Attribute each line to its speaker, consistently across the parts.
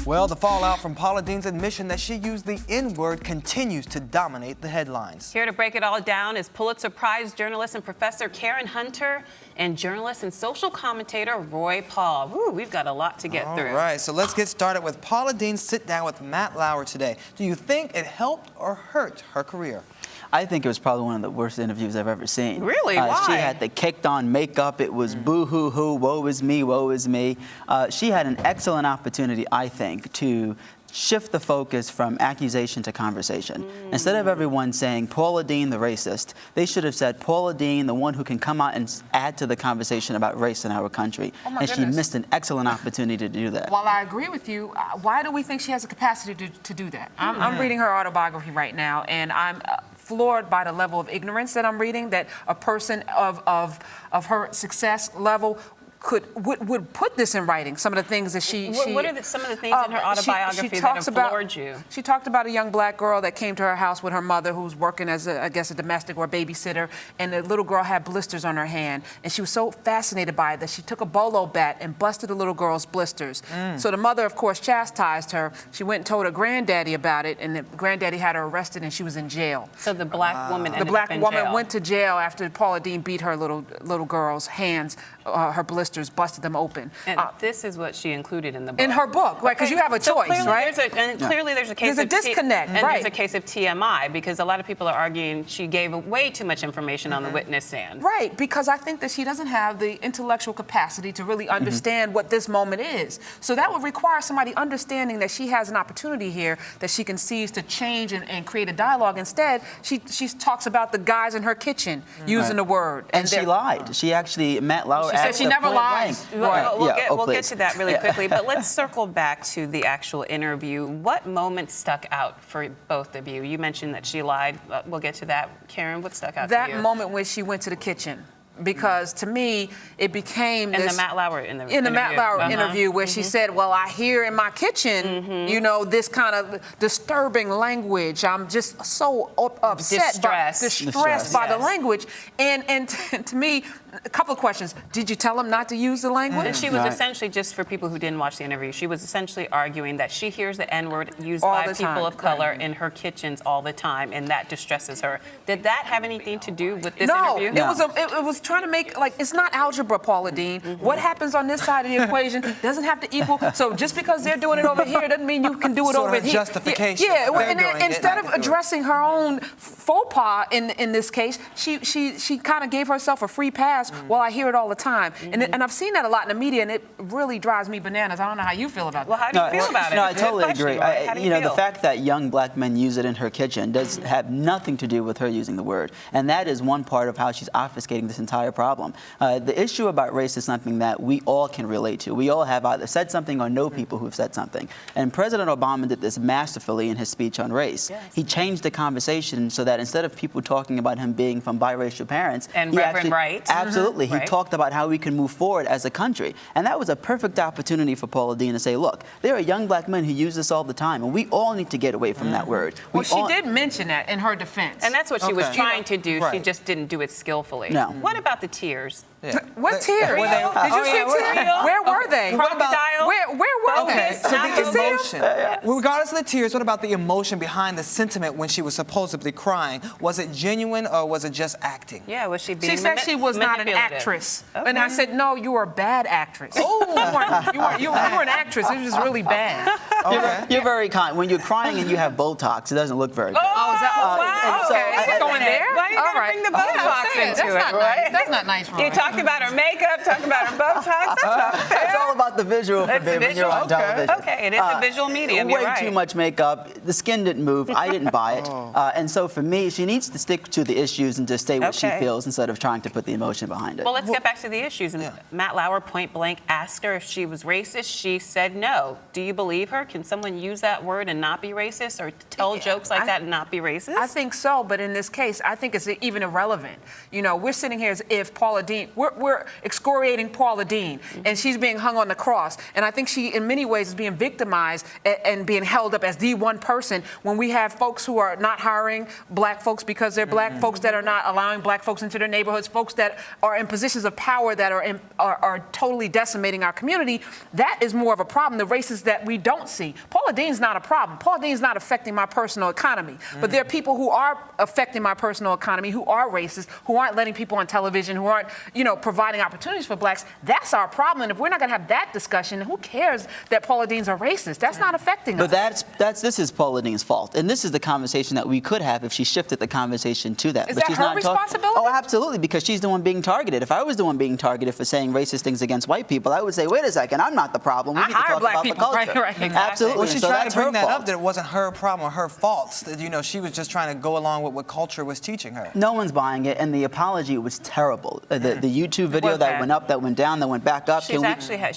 Speaker 1: Well, the fallout from Paula Deen's admission that she used the N-word continues to dominate the headlines.
Speaker 2: Here to break it all down is Pulitzer Prize journalist and professor Karen Hunter and journalist and social commentator Roy Paul. Woo, we've got a lot to get through.
Speaker 1: All right, so let's get started with Paula Deen's sit-down with Matt Lauer today. Do you think it helped or hurt her career?
Speaker 3: I think it was probably one of the worst interviews I've ever seen.
Speaker 2: Really? Why?
Speaker 3: She had the kicked on makeup. It was boo-hoo-hoo, woe is me, woe is me. She had an excellent opportunity, I think, to shift the focus from accusation to conversation. Instead of everyone saying Paula Deen the racist, they should have said Paula Deen the one who can come out and add to the conversation about race in our country. And she missed an excellent opportunity to do that.
Speaker 4: While I agree with you, why do we think she has the capacity to do that? I'm reading her autobiography right now, and I'm floored by the level of ignorance that I'm reading, that a person of her success level would put this in writing. Some of the things that
Speaker 2: what are some of the things in her autobiography that have floored you?
Speaker 4: She talked about a young black girl that came to her house with her mother, who was working as I guess a domestic or a babysitter, and the little girl had blisters on her hand, and she was so fascinated by it that she took a bolo bat and busted the little girl's blisters. So the mother, of course, chastised her. She went and told her granddaddy about it, and the granddaddy had her arrested, and she was in jail.
Speaker 2: So the black woman ended
Speaker 4: The black
Speaker 2: up in
Speaker 4: woman
Speaker 2: jail.
Speaker 4: went to jail after Paula Deen beat her little girl's hands, her blisters, busted them open.
Speaker 2: And this is what she included in the book.
Speaker 4: In her book, right? Because you have a choice, right?
Speaker 2: Clearly there's a case
Speaker 4: There's a disconnect,
Speaker 2: and
Speaker 4: right?
Speaker 2: there's a case of TMI, because a lot of people are arguing she gave way too much information on the witness stand.
Speaker 4: Right, because I think that she doesn't have the intellectual capacity to really understand what this moment is. So that would require somebody understanding that she has an opportunity here that she can seize to change and create a dialogue. Instead, she talks about the guys in her kitchen using the word.
Speaker 3: And she lied. She actually, Matt Lauer
Speaker 4: She said she never lies.
Speaker 2: We'll get to that really quickly, but let's circle back to the actual interview. What moment stuck out for both of you? You mentioned that she lied. We'll get to that. Karen, what stuck out to you?
Speaker 4: That moment when she went to the kitchen. Because to me, it became
Speaker 2: in
Speaker 4: this...
Speaker 2: the Matt Lauer interview.
Speaker 4: In the Matt Lauer interview, where she said, well, I hear in my kitchen, you know, this kind of disturbing language. I'm just so upset, distressed by the language. And to me, a couple of questions. Did you tell him not to use the language?
Speaker 2: And she was essentially, just for people who didn't watch the interview, she was essentially arguing that she hears the N-word used by people of color in her kitchens all the time, and that distresses her. Did that have anything to do with this interview?
Speaker 4: No, it was trying to make, like, it's not algebra, Paula Deen. What happens on this side of the equation doesn't have to equal. So just because they're doing it over here doesn't mean you can do it over here.
Speaker 1: Justification.
Speaker 4: Yeah, and instead of addressing her own faux pas in this case, she kind of gave herself a free pass. Well, I hear it all the time. And I've seen that a lot in the media, and it really drives me bananas. I don't know how you feel about that.
Speaker 2: Well, how do you feel about it?
Speaker 3: No, I totally agree.
Speaker 2: You know,
Speaker 3: the fact that young black men use it in her kitchen does have nothing to do with her using the word. And that is one part of how she's obfuscating this entire problem. The issue about race is something that we all can relate to. We all have either said something or know people who've said something. And President Obama did this masterfully in his speech on race.
Speaker 2: Yes.
Speaker 3: He changed the conversation so that instead of people talking about him being from biracial parents,
Speaker 2: and Reverend Wright.
Speaker 3: Absolutely. He talked about how we can move forward as a country. And that was a perfect opportunity for Paula Deen to say, look, there are young black men who use this all the time, and we all need to get away from that word.
Speaker 4: Well, she did mention that in her defense.
Speaker 2: And that's what she was trying to do. She just didn't do it skillfully.
Speaker 3: No.
Speaker 2: What about the tears?
Speaker 4: Yeah. What tears? Did you see tears? Where were they?
Speaker 2: Crocodile?
Speaker 4: Where were they?
Speaker 1: So the emotion. Regardless of the tears, what about the emotion behind the sentiment when she was supposedly crying? Was it genuine or was it just acting?
Speaker 2: Yeah, was she being
Speaker 4: She said she was not an actress. Okay. And I said, no, you were a bad actress. Oh, you were an actress. It was just really bad.
Speaker 3: You're very kind. When you're crying and you have Botox, it doesn't look very good.
Speaker 4: Oh, is that wow? Okay, going there?
Speaker 2: Why you gotta bring the Botox into it, right?
Speaker 4: That's not nice, Roy.
Speaker 2: You talked about her makeup, talked about her Botox. That's not fair.
Speaker 3: It's all about the visual for me when you're on television.
Speaker 2: Okay, it is a visual medium. You're right.
Speaker 3: Way too much makeup. The skin didn't move. I didn't buy it. And so for me, she needs to stick to the issues and just say what she feels instead of trying to put the emotion behind it.
Speaker 2: Well, let's get back to the issues. And Matt Lauer point blank asked her if she was racist. She said no. Do you believe her? Can someone use that word and not be racist, or tell jokes like that and not be racist?
Speaker 4: I think so, but in this case, I think it's even irrelevant. You know, we're sitting here as if Paula Deen, we're excoriating Paula Deen, and she's being hung on the cross. And I think she, in many ways, is being victimized and being held up as the one person when we have folks who are not hiring black folks because they're black, folks that are not allowing black folks into their neighborhoods, folks that are in positions of power that are totally decimating our community. That is more of a problem. The races that we don't see see. Paula Deen's not a problem. Paula Deen's not affecting my personal economy. But there are people who are affecting my personal economy, who are racist, who aren't letting people on television, who aren't, providing opportunities for blacks. That's our problem. And if we're not going to have that discussion, who cares that Paula Deen's a racist? That's not affecting us.
Speaker 3: But this is Paula Deen's fault. And this is the conversation that we could have if she shifted the conversation to that.
Speaker 4: Is
Speaker 3: but
Speaker 4: that
Speaker 3: she's
Speaker 4: her
Speaker 3: not
Speaker 4: responsibility?
Speaker 3: Oh, absolutely, because she's the one being targeted. If I was the one being targeted for saying racist things against white people, I would say, wait a second, I'm not the problem. We need to
Speaker 4: hire
Speaker 3: talk
Speaker 4: black
Speaker 3: about
Speaker 4: people.
Speaker 3: the culture.
Speaker 4: Right, exactly.
Speaker 3: Absolutely.
Speaker 1: Well, she
Speaker 3: so
Speaker 1: tried
Speaker 3: that's
Speaker 1: to bring
Speaker 3: her
Speaker 1: that
Speaker 3: fault.
Speaker 1: up that it wasn't her problem or her fault. That, she was just trying to go along with what culture was teaching her.
Speaker 3: No one's buying it, and the apology was terrible. The YouTube video that went up, that went down, that went back up.
Speaker 2: She actually had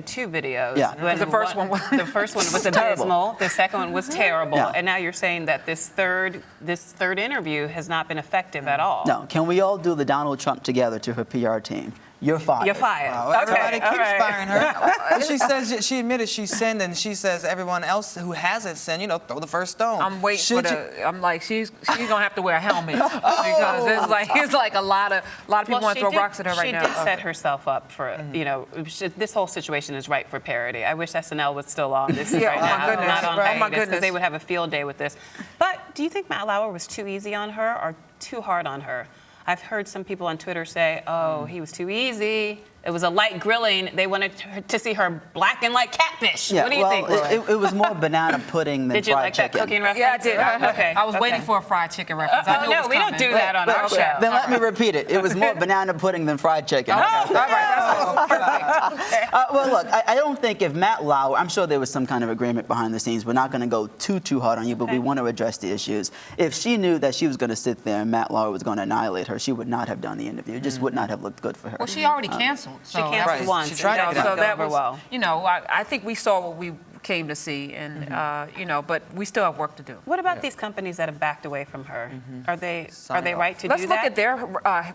Speaker 2: 2 videos.
Speaker 3: Yeah.
Speaker 2: When
Speaker 4: The first one
Speaker 2: was abysmal. The second one was terrible.
Speaker 3: Yeah.
Speaker 2: And now you're saying that this third interview has not been effective at all.
Speaker 3: No, can we all do the Donald Trump together to her PR team? You're fired.
Speaker 2: You're fired.
Speaker 1: Well, everybody
Speaker 2: Okay, all
Speaker 1: keeps
Speaker 2: right.
Speaker 1: firing her. And she says she admitted she sinned, and she says everyone else who hasn't sinned, throw the first stone.
Speaker 4: I'm waiting I'm like, she's gonna have to wear a helmet because it's like a lot of people want to throw rocks at her right now.
Speaker 2: She did set herself up for, this whole situation is ripe for parody. I wish SNL was still on this
Speaker 4: Yeah,
Speaker 2: right
Speaker 4: oh my
Speaker 2: now,
Speaker 4: goodness.
Speaker 2: not on
Speaker 4: Oh my
Speaker 2: hiatus,
Speaker 4: goodness.
Speaker 2: because they would have a field day with this. But do you think Matt Lauer was too easy on her or too hard on her? I've heard some people on Twitter say, oh, he was too easy. It was a light grilling. They wanted to see her black and like catfish.
Speaker 3: Yeah,
Speaker 2: What do you think?
Speaker 3: It was more banana pudding than
Speaker 2: Did you
Speaker 3: fried
Speaker 2: like
Speaker 3: chicken.
Speaker 2: that cooking reference?
Speaker 4: Yeah, I did.
Speaker 2: Okay.
Speaker 4: I was waiting for a fried chicken reference. I
Speaker 2: Oh,
Speaker 4: knew it
Speaker 2: no,
Speaker 4: was
Speaker 2: we don't
Speaker 4: coming.
Speaker 2: do that on our show.
Speaker 3: Then let me repeat it. It was more banana pudding than fried chicken.
Speaker 4: All right, that's perfect.
Speaker 3: Well, look, I don't think if Matt Lauer, I'm sure there was some kind of agreement behind the scenes. We're not going to go too hard on you, but we want to address the issues. If she knew that she was going to sit there and Matt Lauer was going to annihilate her, she would not have done the interview. It just would not have looked good for her.
Speaker 4: Well, she already canceled.
Speaker 2: She canceled once.
Speaker 1: She tried to get
Speaker 4: So
Speaker 1: out.
Speaker 4: that was,
Speaker 2: well.
Speaker 4: I think we saw what we came to see, and but we still have work to do.
Speaker 2: What about these companies that have backed away from her? Are they right to
Speaker 4: Let's
Speaker 2: do
Speaker 4: look
Speaker 2: that?
Speaker 4: at their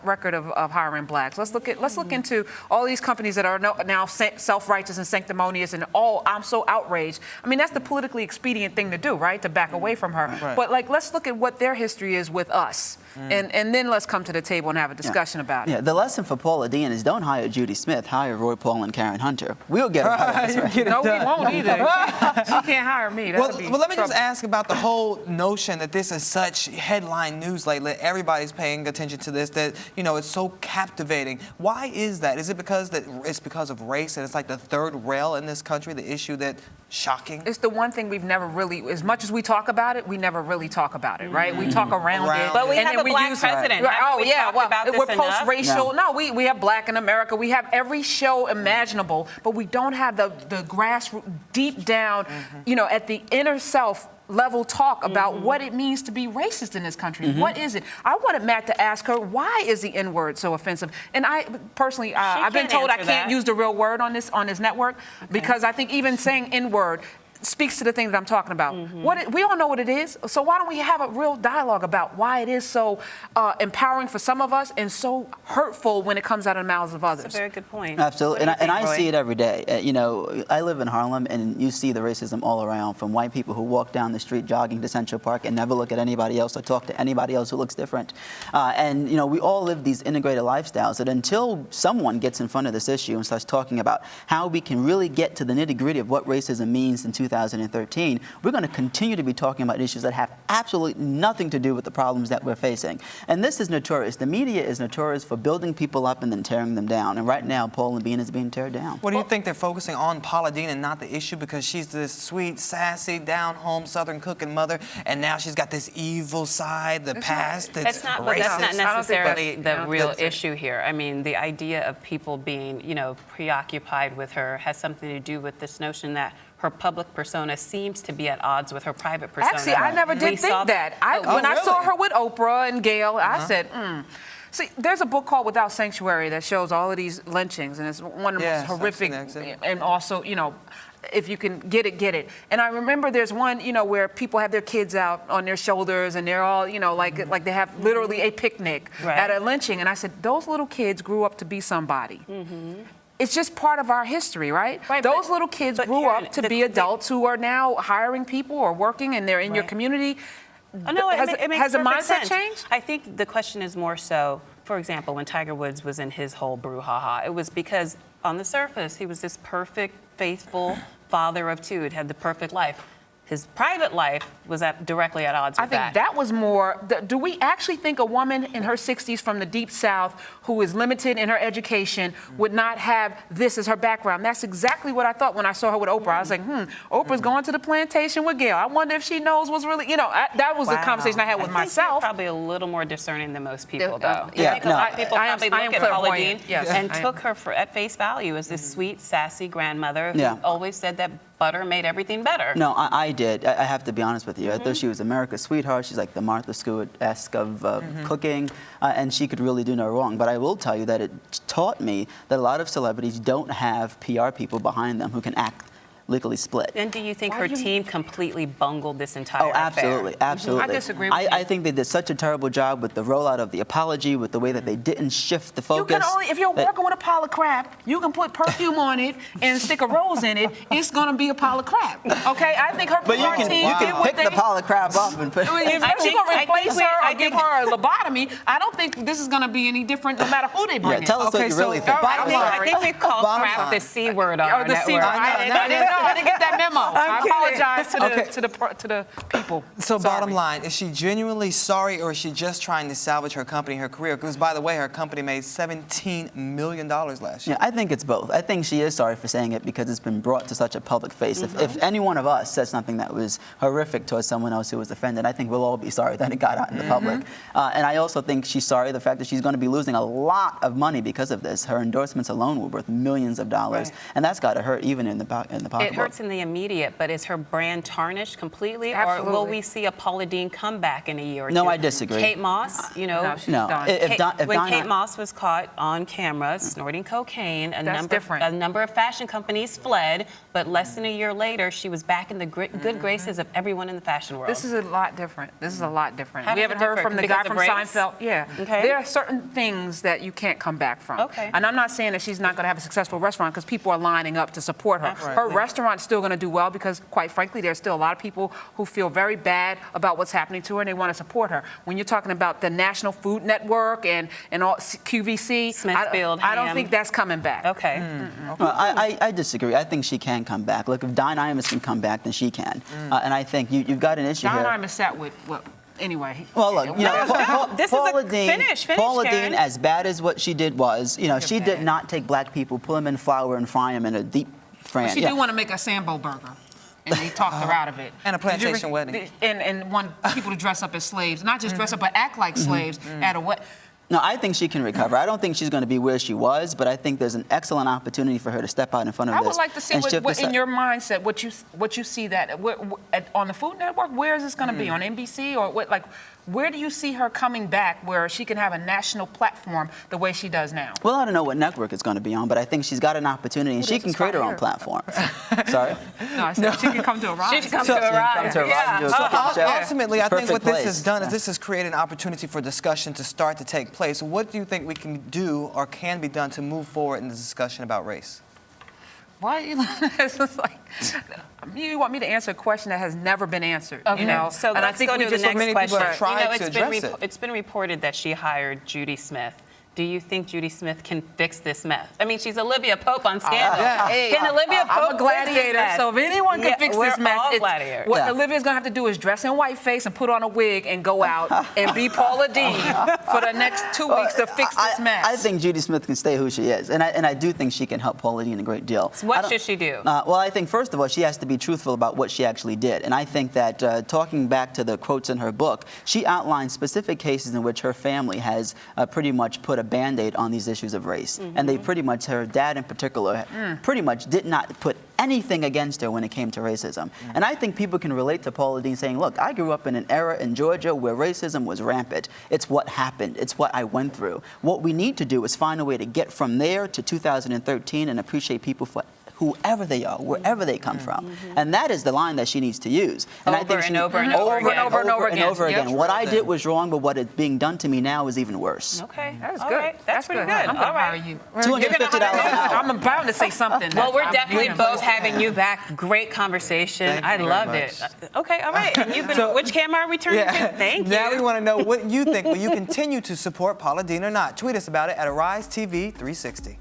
Speaker 4: record of hiring blacks. Let's look into all these companies that are now self-righteous and sanctimonious and I'm so outraged. I mean, that's the politically expedient thing to do, right? To back away from her.
Speaker 1: Right.
Speaker 4: But let's look at what their history is with us, and then let's come to the table and have a discussion about it.
Speaker 3: Yeah, the lesson for Paula Deen is don't hire Judy Smith, hire Roy Paul and Karen Hunter. We'll get her out of this. Right?
Speaker 4: No, we won't either. She can't hire me.
Speaker 1: Well, let me just ask about the whole notion that this is such headline news lately. Everybody's paying attention to this, that, it's so captivating. Why is that? Is it because it's because of race and it's like the third rail in this country, the issue that shocking?
Speaker 4: It's the one thing we've never really, as much as we talk about it, we never really talk about it, right? We talk around it.
Speaker 2: But we
Speaker 4: and
Speaker 2: have
Speaker 4: then
Speaker 2: a black
Speaker 4: use-
Speaker 2: president.
Speaker 4: Right.
Speaker 2: Haven't
Speaker 4: Oh,
Speaker 2: we
Speaker 4: yeah.
Speaker 2: talked
Speaker 4: Well,
Speaker 2: about this
Speaker 4: we're
Speaker 2: enough?
Speaker 4: post-racial. No, we have black in America. We have every show imaginable, but we don't have the grassroots, deep down, at the inner self level talk about what it means to be racist in this country. What is it? I wanted Matt to ask her, why is the N-word so offensive? And I personally, I've been
Speaker 2: can't
Speaker 4: told I
Speaker 2: answer
Speaker 4: can't
Speaker 2: that.
Speaker 4: use the real word on this network because I think even saying N-word speaks to the thing that I'm talking about. We all know what it is, so why don't we have a real dialogue about why it is so empowering for some of us and so hurtful when it comes out of the mouths of others?
Speaker 2: That's a very good point.
Speaker 3: Absolutely,
Speaker 2: What do you
Speaker 3: and
Speaker 2: think,
Speaker 3: I
Speaker 2: Roy?
Speaker 3: see it every day. I live in Harlem, and you see the racism all around, from white people who walk down the street jogging to Central Park and never look at anybody else or talk to anybody else who looks different. And we all live these integrated lifestyles that until someone gets in front of this issue and starts talking about how we can really get to the nitty-gritty of what racism means in 2013, we're going to continue to be talking about issues that have absolutely nothing to do with the problems that we're facing. And this is notorious. The media is notorious for building people up and then tearing them down. And right now, Paula Deen is being teared down.
Speaker 1: What do you think they're focusing on Paula Deen and not the issue because she's this sweet, sassy, down-home Southern cooking mother, and now she's got this evil side, the past that's
Speaker 2: But
Speaker 1: racist?
Speaker 2: that's not necessarily the real
Speaker 1: that's it.
Speaker 2: issue here. I mean, the idea of people being, preoccupied with her has something to do with this notion that her public persona seems to be at odds with her private persona.
Speaker 4: Actually, I never did think that. When I saw her with Oprah and Gayle, I said, See, there's a book called Without Sanctuary that shows all of these lynchings, and it's one of the most horrific, and also, if you can get it, get it. And I remember there's one, where people have their kids out on their shoulders and they're all, like they have literally a picnic at a lynching. And I said, those little kids grew up to be somebody. It's just part of our history, right? Those little kids grew up to be adults who are now hiring people or working, and they're in your community.
Speaker 2: Oh, no, it makes
Speaker 4: has the
Speaker 2: perfect
Speaker 4: mindset
Speaker 2: sense.
Speaker 4: changed?
Speaker 2: I think the question is more so, for example, when Tiger Woods was in his whole brouhaha, it was because on the surface he was this perfect, faithful father of two, had the perfect life. His private life was directly at odds with that.
Speaker 4: I think that was more, do we actually think a woman in her 60s from the Deep South who is limited in her education would not have this as her background? That's exactly what I thought when I saw her with Oprah. I was like, Oprah's going to the plantation with Gail. I wonder if she knows what's really, that was the conversation I had with myself.
Speaker 2: Probably a little more discerning than most people, though.
Speaker 3: Yeah,
Speaker 2: I think a lot of people probably look at Paula Deen and took her at face value as this sweet, sassy grandmother who always said that butter made everything better.
Speaker 3: No, I did. I have to be honest with you. I thought she was America's sweetheart. She's like the Martha Stewart-esque of cooking, and she could really do no wrong. But I will tell you that it taught me that a lot of celebrities don't have PR people behind them who can act legally split.
Speaker 2: And do you think her team completely bungled this entire
Speaker 3: absolutely,
Speaker 2: affair?
Speaker 3: absolutely.
Speaker 4: I disagree with you.
Speaker 3: I think they did such a terrible job with the rollout of the apology, with the way that they didn't shift the focus.
Speaker 4: You can only, if you're working with a pile of crap, you can put perfume on it and stick a rose in it. It's gonna be a pile of crap. Okay, I think her
Speaker 3: But you can pick the pile of crap up and put.
Speaker 4: If she's gonna replace her or give her a lobotomy, I don't think this is gonna be any different no matter who they bring in.
Speaker 3: Tell us what you really think.
Speaker 2: I think we've called crap the C word on our network.
Speaker 4: I didn't know. I didn't get that memo. I apologize to the people.
Speaker 1: So bottom line, is she genuinely sorry, or is she just trying to salvage her company, her career? Because, by the way, her company made $17 million last year.
Speaker 3: Yeah, I think it's both. I think she is sorry for saying it because it's been brought to such a public face. If any one of us says something that was horrific towards someone else who was offended, I think we'll all be sorry that it got out in the public. And I also think she's sorry the fact that she's going to be losing a lot of money because of this. Her endorsements alone were worth millions of dollars, and that's got to hurt even in the pocketbook.
Speaker 2: It hurts in the immediate, but is her brand tarnished completely?
Speaker 4: Absolutely.
Speaker 2: Or will we see a Paula Deen comeback in a year or two?
Speaker 3: No, I disagree.
Speaker 2: Kate Moss,
Speaker 4: No, she's
Speaker 3: No.
Speaker 4: done.
Speaker 2: When Kate Moss was caught on camera snorting cocaine, a number of fashion companies fled, but less than a year later, she was back in the good graces of everyone in the fashion world.
Speaker 4: This is a lot different. We
Speaker 2: How
Speaker 4: haven't
Speaker 2: is it
Speaker 4: heard from the
Speaker 2: different?
Speaker 4: guy from
Speaker 2: Because of
Speaker 4: Seinfeld. Yeah.
Speaker 2: Okay.
Speaker 4: There are certain things that you can't come back from.
Speaker 2: Okay.
Speaker 4: And I'm not saying that she's not going to have a successful restaurant because people are lining up to support her. Her restaurant's still going to do well because, quite frankly, there's still a lot of people who feel very bad about what's happening to her and they want to support her. When you're talking about the National Food Network and all QVC,
Speaker 2: Smithfield,
Speaker 4: I don't think that's coming back.
Speaker 2: Okay.
Speaker 3: Well, I disagree. I think she can come back. Look, if Don Imus can come back, then she can. And I think you've got an issue here.
Speaker 4: Don Imus sat with, anyway.
Speaker 3: Well, look,
Speaker 2: Paula Deen,
Speaker 3: Paula Deen, as bad as what she did was, she did not take black people, pull them in flour, and fry them in a deep frying.
Speaker 4: She did want to make a Sambo burger. And he talked her out of it.
Speaker 1: And a plantation wedding.
Speaker 4: And want people to dress up as slaves. Not just dress up, but act like slaves at a wedding.
Speaker 3: No, I think she can recover. I don't think she's going to be where she was, but I think there's an excellent opportunity for her to step out in front of this.
Speaker 4: I would like to see what in your mindset, what you see that on the Food Network. Where is this going to be, on NBC or what? Like, where do you see her coming back where she can have a national platform the way she does now?
Speaker 3: Well, I don't know what network it's going to be on, but I think she's got an opportunity, and she can create her own platform. Sorry?
Speaker 4: No, I said she can come to a rise.
Speaker 2: She can come to a rise.
Speaker 1: Ultimately, I think what this has done is this has created an opportunity for discussion to start to take place. What do you think we can do or can be done to move forward in the discussion about race?
Speaker 4: Why are you it's just like, you want me to answer a question that has never been answered,
Speaker 2: Okay.
Speaker 4: and
Speaker 2: So
Speaker 4: I
Speaker 2: let's
Speaker 4: think
Speaker 2: go to the
Speaker 1: so many
Speaker 2: next
Speaker 1: people
Speaker 2: question.
Speaker 1: have tried to address it.
Speaker 2: It's been reported that she hired Judy Smith. Do you think Judy Smith can fix this mess? I mean, she's Olivia Pope on Scandal. Can Olivia Pope
Speaker 4: I'm a gladiator, so if anyone can fix this mess, what Olivia's going to have to do is dress in whiteface and put on a wig and go out and be Paula Deen for the next 2 weeks to fix this mess.
Speaker 3: I think Judy Smith can stay who she is, and I do think she can help Paula Deen a great deal.
Speaker 2: So what should she do?
Speaker 3: Well, I think, first of all, she has to be truthful about what she actually did. And I think that talking back to the quotes in her book, she outlined specific cases in which her family has pretty much put a Band-Aid on these issues of race. And they pretty much, her dad in particular, pretty much did not put anything against her when it came to racism. And I think people can relate to Paula Deen saying, look, I grew up in an era in Georgia where racism was rampant. It's what happened. It's what I went through. What we need to do is find a way to get from there to 2013 and appreciate people for whoever they are, wherever they come from. And that is the line that she needs to use. And
Speaker 2: over and over again.
Speaker 3: What I did was wrong, but what is being done to me now is even worse.
Speaker 2: Okay.
Speaker 4: That's
Speaker 2: All
Speaker 4: good.
Speaker 2: right. That's pretty good.
Speaker 4: I'm going to hire you.
Speaker 3: $250
Speaker 4: I'm bound to say something.
Speaker 2: Well, we're definitely both having you back. Great conversation. I loved it. Okay, all right. And you've been, which camera are we turning to? Thank you.
Speaker 1: Now we want to know what you think. Will you continue to support Paula Deen or not? Tweet us about it at Arise TV 360.